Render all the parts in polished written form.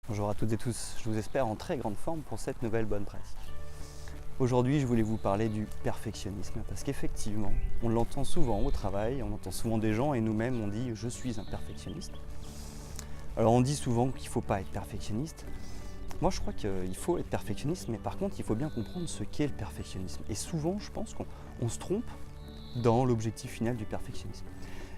Bonjour à toutes et tous, je vous espère en très grande forme pour cette nouvelle bonne presse. Aujourd'hui, je voulais vous parler du perfectionnisme parce qu'effectivement, on l'entend souvent au travail, on entend souvent des gens et nous-mêmes on dit je suis un perfectionniste. Alors on dit souvent qu'il ne faut pas être perfectionniste. Moi je crois qu'il faut être perfectionniste, mais par contre il faut bien comprendre ce qu'est le perfectionnisme. Et souvent je pense qu'on se trompe dans l'objectif final du perfectionnisme.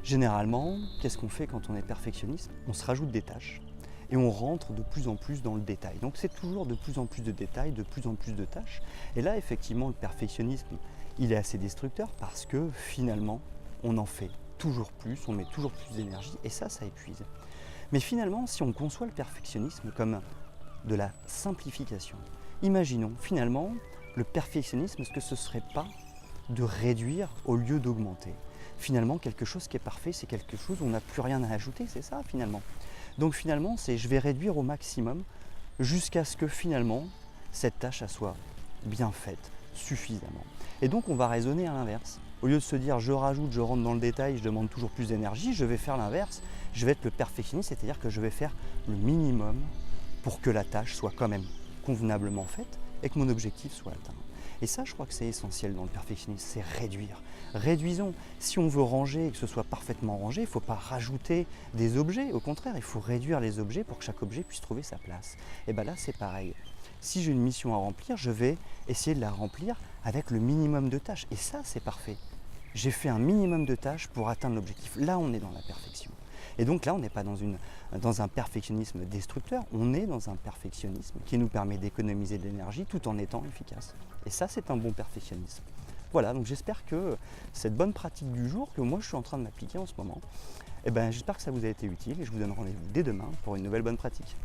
Généralement, qu'est-ce qu'on fait quand on est perfectionniste? On se rajoute des tâches et on rentre de plus en plus dans le détail. Donc c'est toujours de plus en plus de détails, de plus en plus de tâches. Et là, effectivement, le perfectionnisme, il est assez destructeur parce que finalement, on en fait toujours plus, on met toujours plus d'énergie et ça épuise. Mais finalement, si on conçoit le perfectionnisme comme de la simplification, imaginons finalement le perfectionnisme, est-ce que ce ne serait pas de réduire au lieu d'augmenter? Finalement, quelque chose qui est parfait, c'est quelque chose où on n'a plus rien à ajouter, c'est ça finalement. Donc finalement, c'est je vais réduire au maximum jusqu'à ce que finalement, cette tâche soit bien faite, suffisamment. Et donc on va raisonner à l'inverse. Au lieu de se dire je rajoute, je rentre dans le détail, je demande toujours plus d'énergie, je vais faire l'inverse. Je vais être le perfectionniste, c'est-à-dire que je vais faire le minimum pour que la tâche soit quand même convenablement faite et que mon objectif soit atteint. Et ça, je crois que c'est essentiel dans le perfectionnisme, c'est réduire. Réduisons. Si on veut ranger et que ce soit parfaitement rangé, il ne faut pas rajouter des objets. Au contraire, il faut réduire les objets pour que chaque objet puisse trouver sa place. Et bien là, c'est pareil. Si j'ai une mission à remplir, je vais essayer de la remplir avec le minimum de tâches. Et ça, c'est parfait. J'ai fait un minimum de tâches pour atteindre l'objectif. Là, on est dans la perfection. Et donc là, on n'est pas dans un perfectionnisme destructeur, on est dans un perfectionnisme qui nous permet d'économiser de l'énergie tout en étant efficace. Et ça, c'est un bon perfectionnisme. Voilà, donc j'espère que cette bonne pratique du jour que moi je suis en train de m'appliquer en ce moment, j'espère que ça vous a été utile et je vous donne rendez-vous dès demain pour une nouvelle bonne pratique.